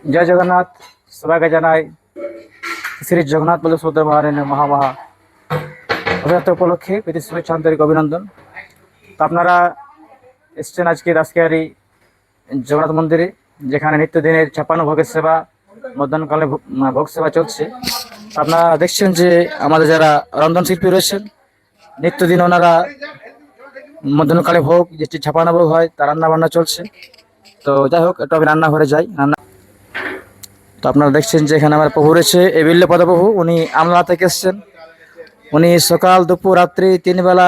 জয় জগন্নাথ। সবাইকে জানাই শ্রী জগন্নাথ বলে শ্রদ্ধা মহারানী মহামহা রথযাত্রা উপলক্ষে প্রীতি শুভেচ্ছা আন্তরিক অভিনন্দন। তো আপনারা এসছেন আজকে রাজকিয়ারি জগন্নাথ মন্দিরে, যেখানে নিত্যদিনের 56 ভোগের সেবা, মধ্যাহ্নকালে ভোগ সেবা চলছে। আপনারা দেখছেন যে আমাদের যারা রন্ধন শিল্পী রয়েছেন, নিত্যদিন ওনারা মধ্যাহ্নকালে ভোগ যেটি 56 ভোগ হয় তার রান্না বান্না চলছে। তো যাই হোক, একটু আমি রান্নাঘরে যাই। তো আপনারা দেখছেন যে এখানে আমার প্রভু রয়েছে, এই বিল্লপদ প্রভু। উনি আমলা থেকে এসছেন। উনি সকাল দুপুর রাত্রি 3 বেলা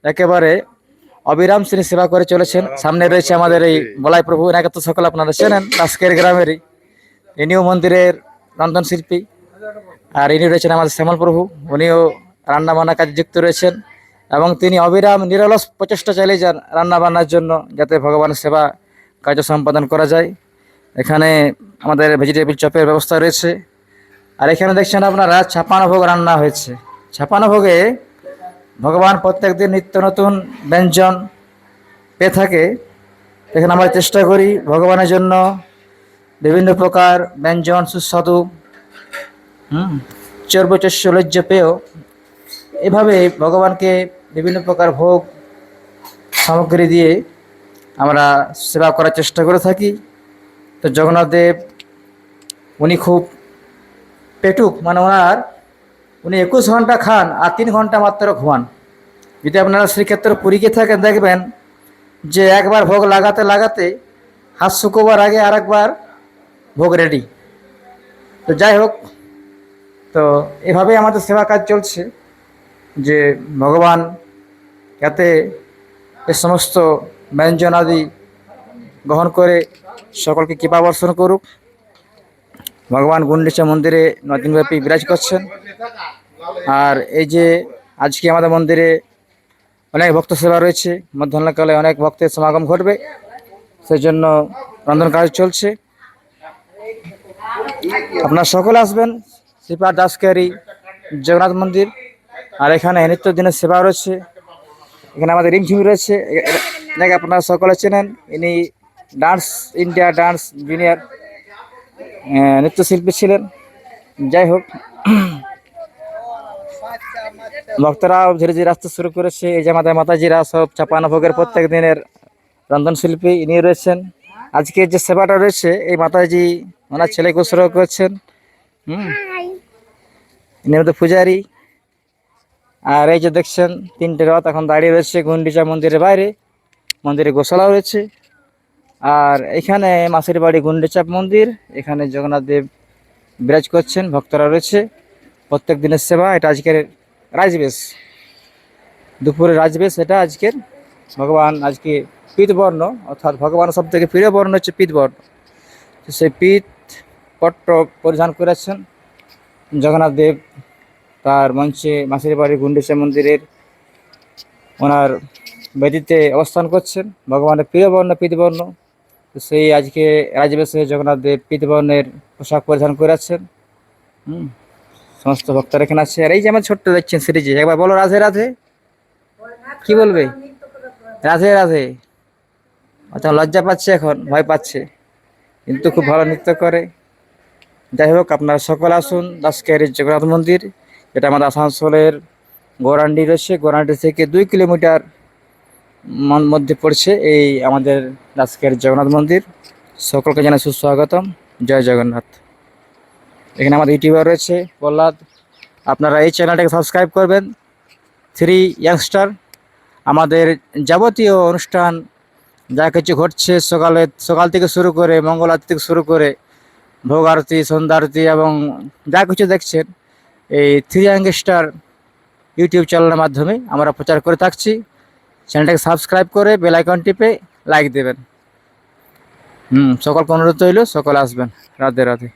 একেবারে অবিরাম তিনি সেবা করে চলেছেন। সামনে রয়েছে আমাদের এই বলাই প্রভু, এনাকে তো সকল আপনারা চেনেন, আজকের গ্রামেরই। ইনিও মন্দিরের রন্ধন শিল্পী। আর ইনি রয়েছেন আমাদের শ্যামল প্রভু, উনিও রান্না বান্না কাজে যুক্ত রয়েছেন এবং তিনি অবিরাম নিরলস প্রচেষ্টা চালিয়ে যান রান্না বান্নার জন্য, যাতে ভগবানের সেবা কার্য সম্পাদন করা যায়। এখানে আমাদের ভেজিটেবিল চপের ব্যবস্থা রয়েছে। আর এখানে দেখছেন আপনারা 56 ভোগ রান্না হয়েছে। 56 ভোগে ভগবান প্রত্যেক দিন নিত্য নতুন ব্যঞ্জন পেয়ে থাকে। এখানে আমরা চেষ্টা করি ভগবানের জন্য বিভিন্ন প্রকার ব্যঞ্জন সুস্বাদু চর্বচস্য লজ্জ পেয়েও এভাবে ভগবানকে বিভিন্ন প্রকার ভোগ সামগ্রী দিয়ে আমরা সেবা করার চেষ্টা করে থাকি। তো জগন্নাথ দেব উনি খুব পেটুক, মানে উনি 21 ঘন্টা খান আর 3 ঘন্টা মাত্র ঘুমান। যদি আপনারা শ্রীক্ষেত্র পুরী গিয়ে থাকেন, দেখবেন যে একবার ভোগ লাগাতে লাগাতে হাত শুকোবার আগে আর একবার ভোগ রেডি। তো যাই হোক, তো এভাবেই আমাদের সেবা কাজ চলছে, যে ভগবান যাতে এ সমস্ত ব্যঞ্জন আদি গ্রহণ করে সকলকে কৃপা বর্ষণ করুক। ভগবান গুন্ডিচা মন্দিরে 9 দিনব্যাপী বিরাজ করছেন। আর এই যে আজকে আমাদের মন্দিরে অনেক ভক্ত সেবা রয়েছে, মধ্যাহ্নকালে অনেক ভক্তের সমাগম ঘটবে, সেই জন্য রন্ধন কাজ চলছে। আপনারা সকলে আসবেন শ্রীপাদ দাসকারী জগন্নাথ মন্দির। আর এখানে নিত্য দিনের সেবা রয়েছে। এখানে আমাদের রিমঝিম রয়েছে, এনাকে আপনারা সকলে চেনেন। ইনি ডান্স ইন্ডিয়া ডান্স জুনিয়র নৃত্যশিল্পী ছিলেন। যাই হোক, ভক্তরাও ধীরে ধীরে আসতে শুরু করেছে। এই যে আমাদের মাতাজিরা সব 56 ভোগের প্রত্যেক দিনের রন্ধন শিল্পী ইনি রয়েছেন। আজকে যে সেবাটা রয়েছে, এই মাতাজি ওনার ছেলেকে উৎসর্গ করছেন। ইনি আমাদের পূজারী। আর এই যে দেখছেন 3টে রথ এখন দাঁড়িয়ে রয়েছে গুন্ডিচা মন্দিরের বাইরে। মন্দিরে গোশালাও রয়েছে। আর এখানে মাসির বাড়ি গুন্ডিচা মন্দির, এখানে জগন্নাথ দেব বিরাজ করছেন, ভক্তরা রয়েছে। প্রত্যেক দিনের সেবা। এটা আজকের রাজবেশ, দুপুরে রাজবেশ এটা আজকের। ভগবান আজকে পীতবর্ণ, অর্থাৎ ভগবান সব থেকে প্রিয় বর্ণ হচ্ছে পীতবর্ণ। তো সেই পীত পট্ট পরিধান করেছেন জগন্নাথ দেব তার মঞ্চে মাসির বাড়ি গুন্ডিচা মন্দিরের ওনার বেদিতে অবস্থান করছেন। ভগবানের প্রিয় বর্ণ পীতবর্ণ। তো সেই আজকে রাজবেশে জগন্নাথ দেব পীতবর্ণের পোশাক পরিধান করেছেন। সমস্ত ভক্তরা এখানে আছে। আর এই যে আমার ছোট্ট দেখছেন সিরিজে, একবার বলো রাধে রাধে। কি বলবে? রাধে রাধে। আচ্ছা, লজ্জা পাচ্ছে, এখন ভয় পাচ্ছে, কিন্তু খুব ভালো নৃত্য করে। যাই হোক, আপনারা সকল আসুন দাসকারী জগন্নাথ মন্দির, যেটা আমাদের আসানসোলের গৌরাণ্ডি রয়েছে। গৌরাণ্ডি থেকে 2 কিলোমিটার মধ্যে পড়ছে এই আমাদের দাসকারী জগন্নাথ মন্দির। সকলকে জানাই সুস্বাগতম। জয় জগন্নাথ। এখানে আমাদের ইউটিউবার রয়েছে প্রহ্লাদ। আপনারা এই চ্যানেলটাকে সাবস্ক্রাইব করবেন, 3 ইয়াংস্টার। আমাদের যাবতীয় অনুষ্ঠান যা কিছু ঘটছে, সকাল থেকে শুরু করে মঙ্গল আরতি থেকে শুরু করে ভোগ আরতি, সন্ধ্যা আরতি এবং যা কিছু দেখছেন, এই 3 ইয়াংস্টার ইউটিউব চ্যানেলের মাধ্যমে আমরা প্রচার করে থাকছি। চ্যানেলটাকে সাবস্ক্রাইব করে বেল আইকন টিপে লাইক দেবেন। সকলকে অনুরোধ রইল, সকলে আসবেন। রাধে রাধে।